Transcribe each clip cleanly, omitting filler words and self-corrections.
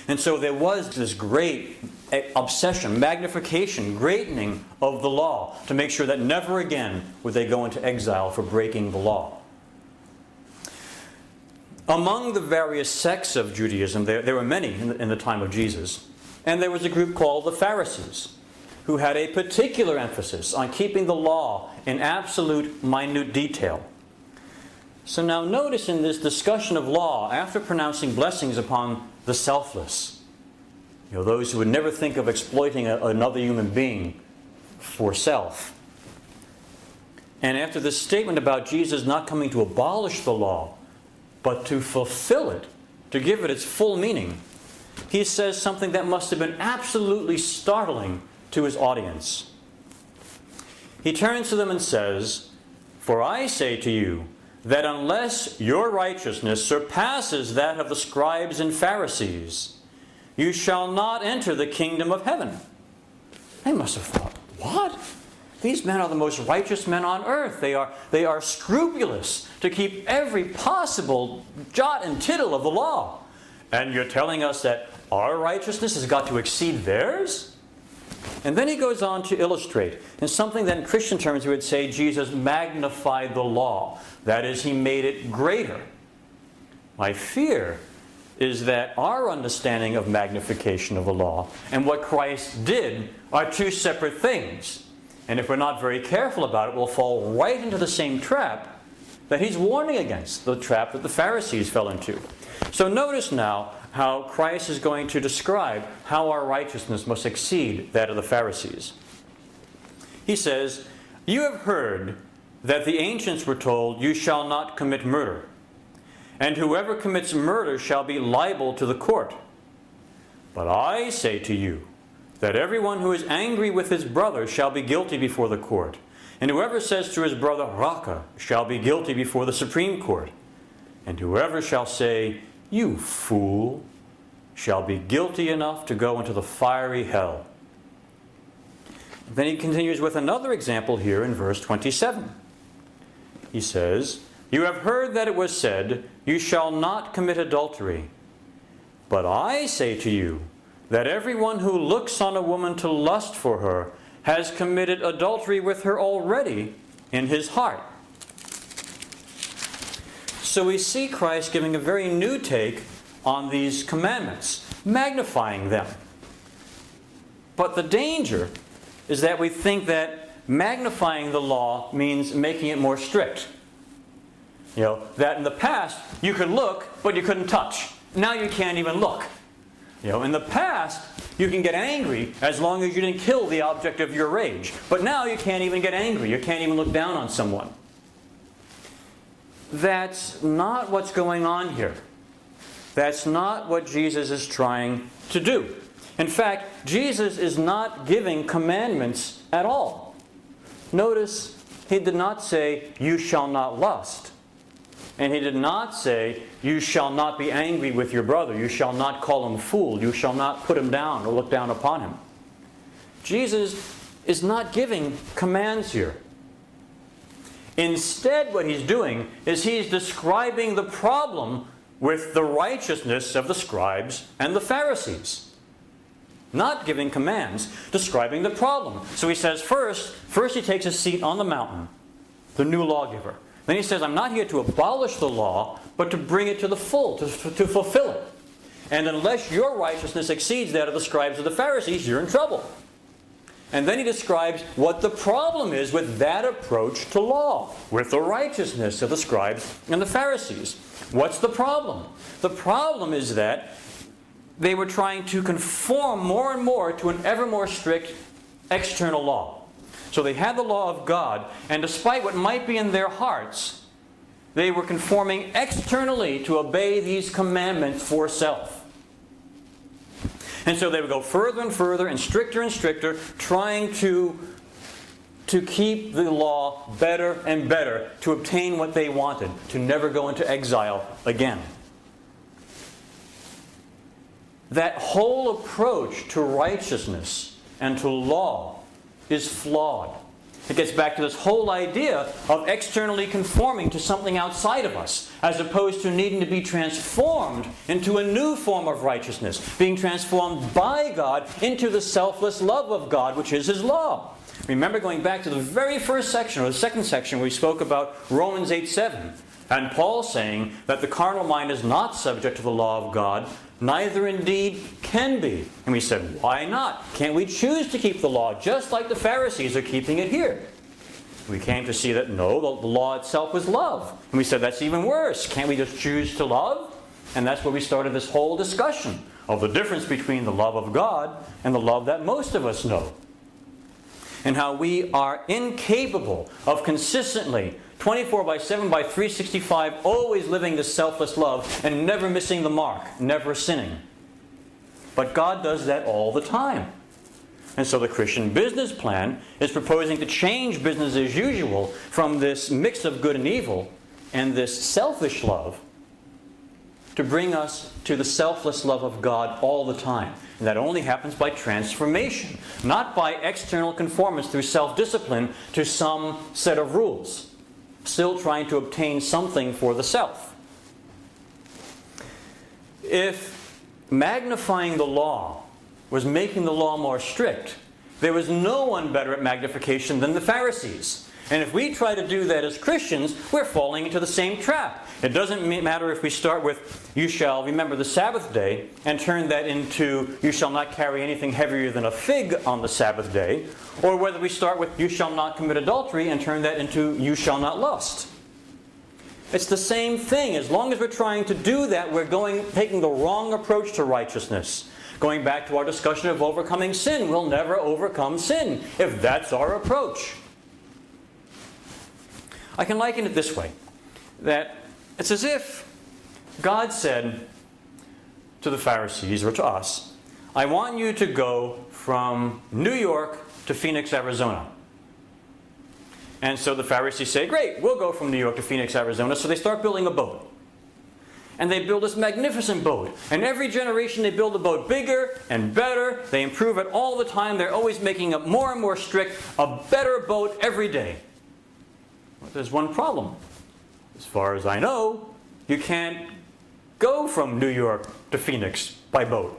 And so there was this great obsession, magnification, greatening of the law to make sure that never again would they go into exile for breaking the law. Among the various sects of Judaism, there were many in the time of Jesus, and there was a group called the Pharisees, who had a particular emphasis on keeping the law in absolute, minute detail. So now notice in this discussion of law, after pronouncing blessings upon the selfless, those who would never think of exploiting another human being for self, and after this statement about Jesus not coming to abolish the law, but to fulfill it, to give it its full meaning, he says something that must have been absolutely startling to his audience. He turns to them and says, "For I say to you, that unless your righteousness surpasses that of the scribes and Pharisees, you shall not enter the kingdom of heaven." They must have thought, what? These men are the most righteous men on earth. They are scrupulous to keep every possible jot and tittle of the law. And you're telling us that our righteousness has got to exceed theirs? And then he goes on to illustrate in something that in Christian terms we would say Jesus magnified the law. That is, he made it greater. My fear is that our understanding of magnification of the law and what Christ did are two separate things. And if we're not very careful about it, we'll fall right into the same trap that he's warning against, the trap that the Pharisees fell into. So notice now how Christ is going to describe how our righteousness must exceed that of the Pharisees. He says, "You have heard that the ancients were told, 'You shall not commit murder,' and whoever commits murder shall be liable to the court. But I say to you that everyone who is angry with his brother shall be guilty before the court, and whoever says to his brother, 'Raca,' shall be guilty before the Supreme Court, and whoever shall say, 'You fool,' shall be guilty enough to go into the fiery hell." Then he continues with another example here in verse 27. He says, "You have heard that it was said, 'You shall not commit adultery.' But I say to you that everyone who looks on a woman to lust for her has committed adultery with her already in his heart." So we see Christ giving a very new take on these commandments, magnifying them. But the danger is that we think that magnifying the law means making it more strict. That in the past you could look, but you couldn't touch. Now you can't even look. In the past you can get angry as long as you didn't kill the object of your rage. But now you can't even get angry. You can't even look down on someone. That's not what's going on here. That's not what Jesus is trying to do. In fact, Jesus is not giving commandments at all. Notice, he did not say, "You shall not lust." And he did not say, "You shall not be angry with your brother. You shall not call him a fool. You shall not put him down or look down upon him." Jesus is not giving commands here. Instead, what he's doing is he's describing the problem with the righteousness of the scribes and the Pharisees. Not giving commands, describing the problem. So he says first he takes a seat on the mountain, the new lawgiver. Then he says, "I'm not here to abolish the law, but to bring it to the full, to fulfill it. And unless your righteousness exceeds that of the scribes or the Pharisees, you're in trouble." And then he describes what the problem is with that approach to law, with the righteousness of the scribes and the Pharisees. What's the problem? The problem is that they were trying to conform more and more to an ever more strict external law. So they had the law of God, and despite what might be in their hearts, they were conforming externally to obey these commandments for self. And so they would go further and further and stricter, trying to keep the law better and better, to obtain what they wanted, to never go into exile again. That whole approach to righteousness and to law is flawed. It gets back to this whole idea of externally conforming to something outside of us, as opposed to needing to be transformed into a new form of righteousness, being transformed by God into the selfless love of God, which is His law. Remember, going back to the very first section, or the second section, where we spoke about Romans 8:7, and Paul saying that the carnal mind is not subject to the law of God, neither indeed can be. And we said, why not? Can't we choose to keep the law just like the Pharisees are keeping it here? We came to see that no, the law itself was love. And we said that's even worse. Can't we just choose to love? And that's where we started this whole discussion of the difference between the love of God and the love that most of us know. And how we are incapable of consistently 24/7 by 365, always living this selfless love and never missing the mark, never sinning. But God does that all the time. And so the Christian business plan is proposing to change business as usual from this mix of good and evil and this selfish love to bring us to the selfless love of God all the time. And that only happens by transformation, not by external conformance through self-discipline to some set of rules. Still trying to obtain something for the self. If magnifying the law was making the law more strict, there was no one better at magnification than the Pharisees. And if we try to do that as Christians, we're falling into the same trap. It doesn't matter if we start with, you shall remember the Sabbath day, and turn that into, you shall not carry anything heavier than a fig on the Sabbath day, or whether we start with, you shall not commit adultery, and turn that into, you shall not lust. It's the same thing. As long as we're trying to do that, we're taking the wrong approach to righteousness. Going back to our discussion of overcoming sin, we'll never overcome sin if that's our approach. I can liken it this way, that it's as if God said to the Pharisees, or to us, I want you to go from New York to Phoenix, Arizona. And so the Pharisees say, great, we'll go from New York to Phoenix, Arizona. So they start building a boat. And they build this magnificent boat. And every generation they build the boat bigger and better. They improve it all the time. They're always making it more and more strict, a better boat every day. But there's one problem. As far as I know, you can't go from New York to Phoenix by boat.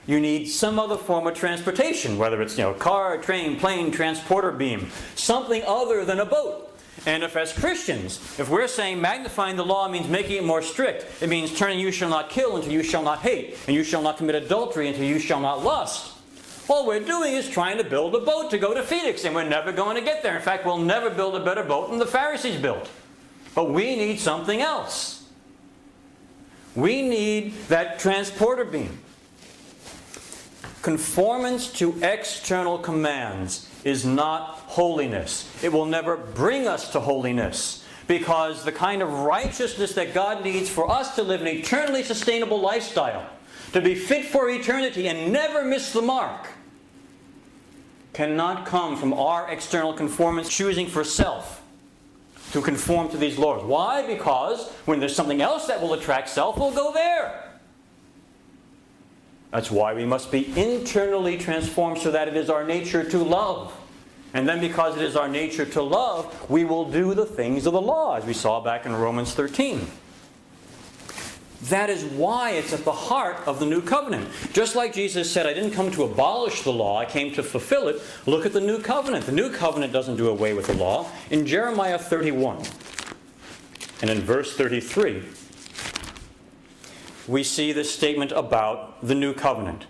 You need some other form of transportation, whether it's car, train, plane, transporter beam, something other than a boat. And if as Christians, if we're saying magnifying the law means making it more strict, it means turning you shall not kill into you shall not hate, and you shall not commit adultery into you shall not lust. All we're doing is trying to build a boat to go to Phoenix, and we're never going to get there. In fact, we'll never build a better boat than the Pharisees built. But we need something else. We need that transporter beam. Conformance to external commands is not holiness. It will never bring us to holiness, because the kind of righteousness that God needs for us to live an eternally sustainable lifestyle, to be fit for eternity and never miss the mark, cannot come from our external conformance, choosing for self to conform to these laws. Why? Because when there's something else that will attract self, we'll go there. That's why we must be internally transformed, so that it is our nature to love. And then because it is our nature to love, we will do the things of the law, as we saw back in Romans 13. That is why it's at the heart of the new covenant. Just like Jesus said, I didn't come to abolish the law, I came to fulfill it. Look at the new covenant. The new covenant doesn't do away with the law. In Jeremiah 31 and in verse 33, we see this statement about the new covenant.